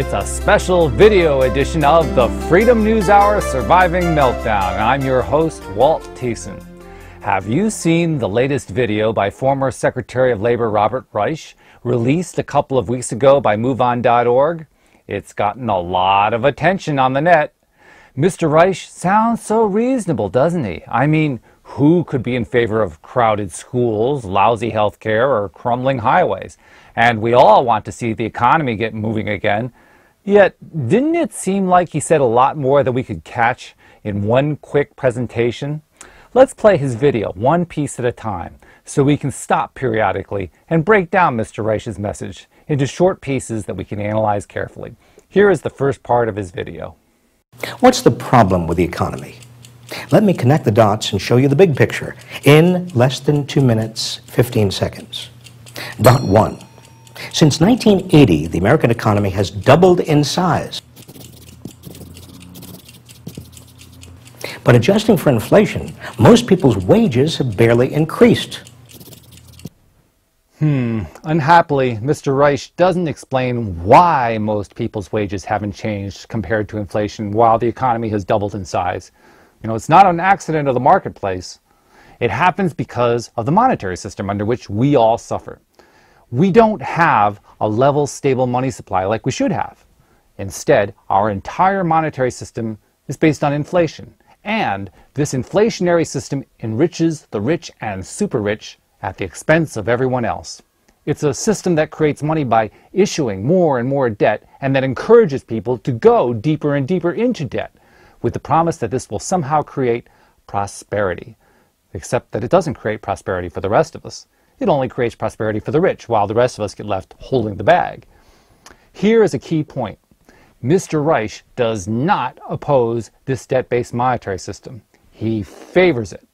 It's a special video edition of the Freedom News Hour Surviving Meltdown. I'm your host, Walt Thiessen. Have you seen the latest video by former Secretary of Labor Robert Reich, released a couple of weeks ago by MoveOn.org? It's gotten a lot of attention on the net. Mr. Reich sounds so reasonable, doesn't he? I mean, who could be in favor of crowded schools, lousy health care, or crumbling highways? And we all want to see the economy get moving again. Yet, didn't it seem like he said a lot more than we could catch in one quick presentation? Let's play his video one piece at a time so we can stop periodically and break down Mr. Reich's message into short pieces that we can analyze carefully. Here is the first part of his video. What's the problem with the economy? Let me connect the dots and show you the big picture in less than 2 minutes, 15 seconds. Dot 1. Since 1980, the American economy has doubled in size. But adjusting for inflation, most people's wages have barely increased. Unhappily, Mr. Reich doesn't explain why most people's wages haven't changed compared to inflation while the economy has doubled in size. You know, it's not an accident of the marketplace. It happens because of the monetary system under which we all suffer. We don't have a level, stable money supply like we should have. Instead, our entire monetary system is based on inflation. And this inflationary system enriches the rich and super rich at the expense of everyone else. It's a system that creates money by issuing more and more debt and that encourages people to go deeper and deeper into debt with the promise that this will somehow create prosperity. Except that it doesn't create prosperity for the rest of us. It only creates prosperity for the rich, while the rest of us get left holding the bag. Here is a key point. Mr. Reich does not oppose this debt-based monetary system. He favors it.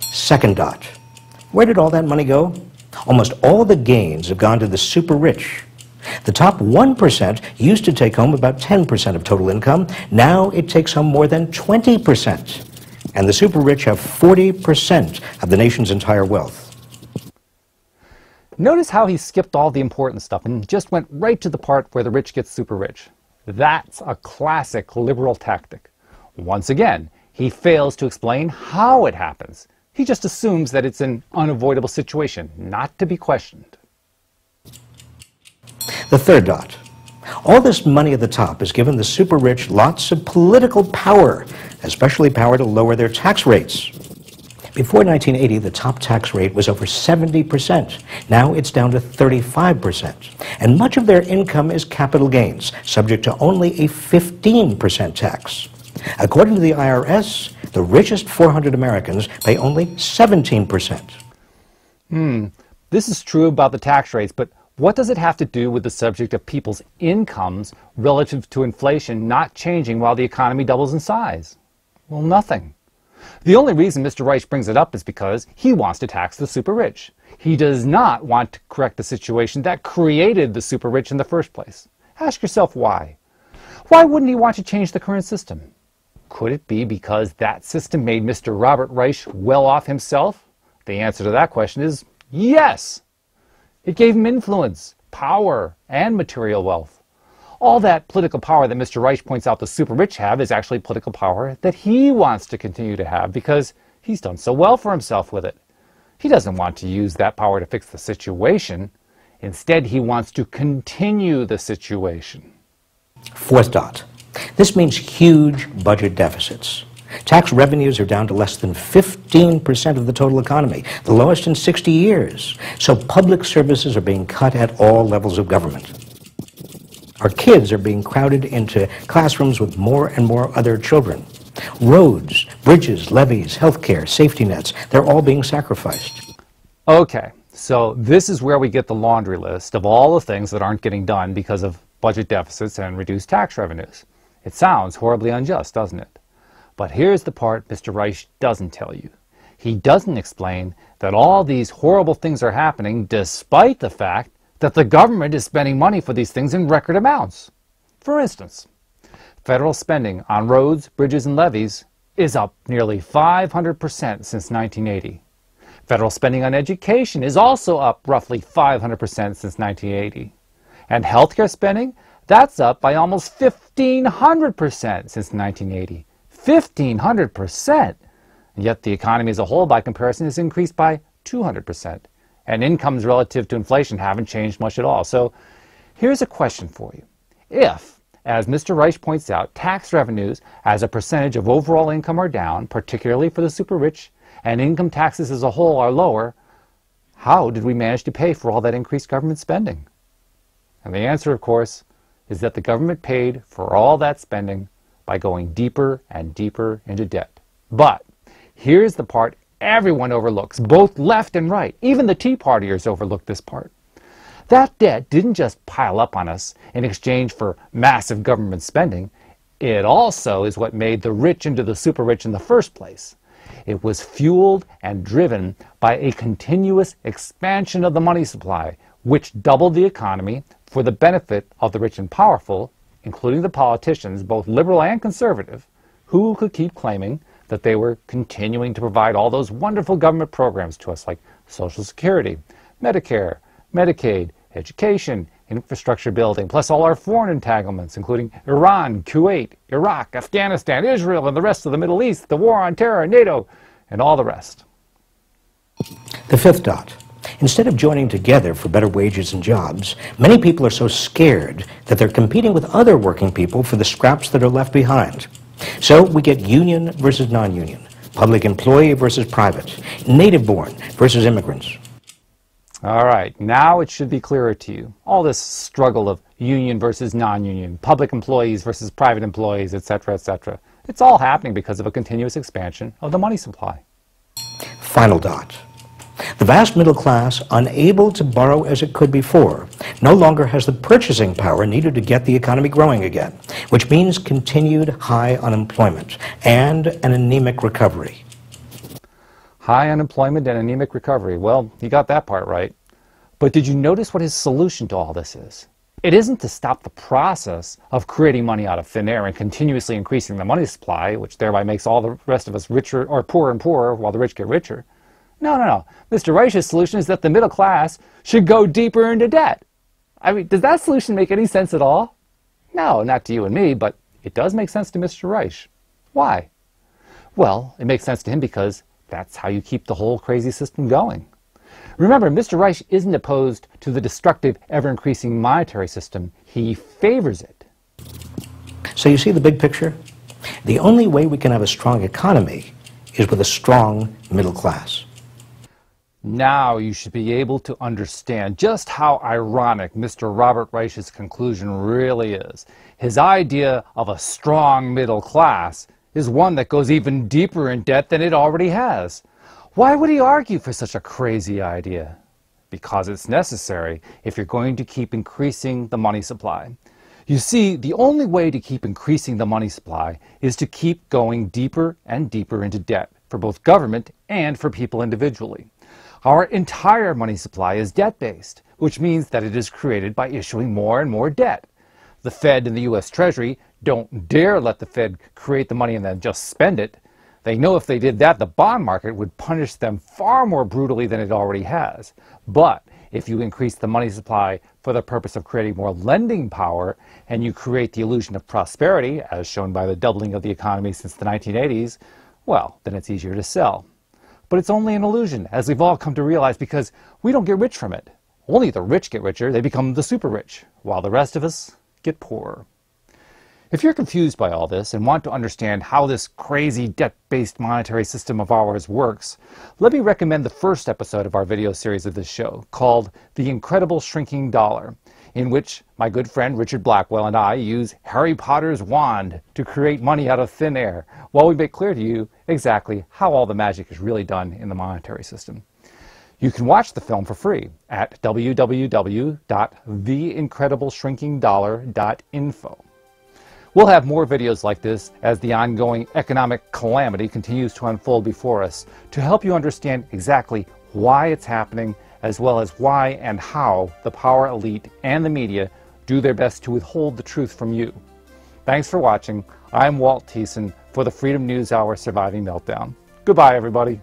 Second dot. Where did all that money go? Almost all the gains have gone to the super rich. The top 1% used to take home about 10% of total income. Now it takes home more than 20%. And the super rich have 40% of the nation's entire wealth. Notice how he skipped all the important stuff and just went right to the part where the rich get super rich. That's a classic liberal tactic. Once again, he fails to explain how it happens. He just assumes that it's an unavoidable situation, not to be questioned. The third dot. All this money at the top has given the super rich lots of political power, especially power to lower their tax rates. Before 1980, the top tax rate was over 70%. Now it's down to 35%. And much of their income is capital gains, subject to only a 15% tax. According to the IRS, the richest 400 Americans pay only 17%. This is true about the tax rates, but what does it have to do with the subject of people's incomes relative to inflation not changing while the economy doubles in size? Well, nothing. The only reason Mr. Reich brings it up is because he wants to tax the super rich. He does not want to correct the situation that created the super rich in the first place. Ask yourself why. Why wouldn't he want to change the current system? Could it be because that system made Mr. Robert Reich well off himself? The answer to that question is yes. It gave him influence, power, and material wealth. All that political power that Mr. Reich points out the super rich have is actually political power that he wants to continue to have because he's done so well for himself with it. He doesn't want to use that power to fix the situation. Instead, he wants to continue the situation. Fourth dot. This means huge budget deficits. Tax revenues are down to less than 15% of the total economy, the lowest in 60 years. So public services are being cut at all levels of government. Our kids are being crowded into classrooms with more and more other children. Roads, bridges, levees, healthcare, safety nets, they're all being sacrificed. Okay, so this is where we get the laundry list of all the things that aren't getting done because of budget deficits and reduced tax revenues. It sounds horribly unjust, doesn't it? But here's the part Mr. Reich doesn't tell you. He doesn't explain that all these horrible things are happening despite the fact that the government is spending money for these things in record amounts. For instance, federal spending on roads, bridges, and levees is up nearly 500% since 1980. Federal spending on education is also up roughly 500% since 1980. And healthcare spending, that's up by almost 1,500% since 1980. 1,500%! And yet the economy as a whole, by comparison, has increased by 200%. And incomes relative to inflation haven't changed much at all. So here's a question for you. If, as Mr. Reich points out, tax revenues as a percentage of overall income are down, particularly for the super rich, and income taxes as a whole are lower, how did we manage to pay for all that increased government spending? And the answer, of course, is that the government paid for all that spending by going deeper and deeper into debt. But here's the part everyone overlooks, both left and right. Even the Tea Partiers overlook this part. That debt didn't just pile up on us in exchange for massive government spending. It also is what made the rich into the super rich in the first place. It was fueled and driven by a continuous expansion of the money supply, which doubled the economy for the benefit of the rich and powerful, including the politicians, both liberal and conservative, who could keep claiming that they were continuing to provide all those wonderful government programs to us like Social Security, Medicare, Medicaid, education, infrastructure building, plus all our foreign entanglements, including Iran, Kuwait, Iraq, Afghanistan, Israel, and the rest of the Middle East, the war on terror, NATO, and all the rest. The fifth dot. Instead of joining together for better wages and jobs, many people are so scared that they're competing with other working people for the scraps that are left behind. So we get union versus non-union, public employee versus private, native-born versus immigrants. All right, now it should be clearer to you. All this struggle of union versus non-union, public employees versus private employees, etc., etc. It's all happening because of a continuous expansion of the money supply. Final dot. The vast middle class, unable to borrow as it could before, no longer has the purchasing power needed to get the economy growing again, which means continued high unemployment and an anemic recovery. High unemployment and anemic recovery. Well, you got that part right. But did you notice what his solution to all this is? It isn't to stop the process of creating money out of thin air and continuously increasing the money supply, which thereby makes all the rest of us richer or poorer and poorer while the rich get richer. No. Mr. Reich's solution is that the middle class should go deeper into debt. I mean, does that solution make any sense at all? No, not to you and me, but it does make sense to Mr. Reich. Why? Well, it makes sense to him because that's how you keep the whole crazy system going. Remember, Mr. Reich isn't opposed to the destructive, ever-increasing monetary system. He favors it. So you see the big picture? The only way we can have a strong economy is with a strong middle class. Now you should be able to understand just how ironic Mr. Robert Reich's conclusion really is. His idea of a strong middle class is one that goes even deeper in debt than it already has. Why would he argue for such a crazy idea? Because it's necessary if you're going to keep increasing the money supply. You see, the only way to keep increasing the money supply is to keep going deeper and deeper into debt for both government and for people individually. Our entire money supply is debt-based, which means that it is created by issuing more and more debt. The Fed and the U.S. Treasury don't dare let the Fed create the money and then just spend it. They know if they did that, the bond market would punish them far more brutally than it already has. But if you increase the money supply for the purpose of creating more lending power, and you create the illusion of prosperity, as shown by the doubling of the economy since the 1980s, well, then it's easier to sell. But it's only an illusion, as we've all come to realize, because we don't get rich from it. Only the rich get richer, they become the super rich, while the rest of us get poorer. If you're confused by all this and want to understand how this crazy debt-based monetary system of ours works, let me recommend the first episode of our video series of this show, called The Incredible Shrinking Dollar, in which my good friend Richard Blackwell and I use Harry Potter's wand to create money out of thin air, while we make clear to you exactly how all the magic is really done in the monetary system. You can watch the film for free at www.theincredibleshrinkingdollar.info. We'll have more videos like this as the ongoing economic calamity continues to unfold before us to help you understand exactly why it's happening, as well as why and how the power elite and the media do their best to withhold the truth from you. Thanks for watching. I'm Walt Thiessen for the Freedom News Hour Surviving Meltdown. Goodbye, everybody.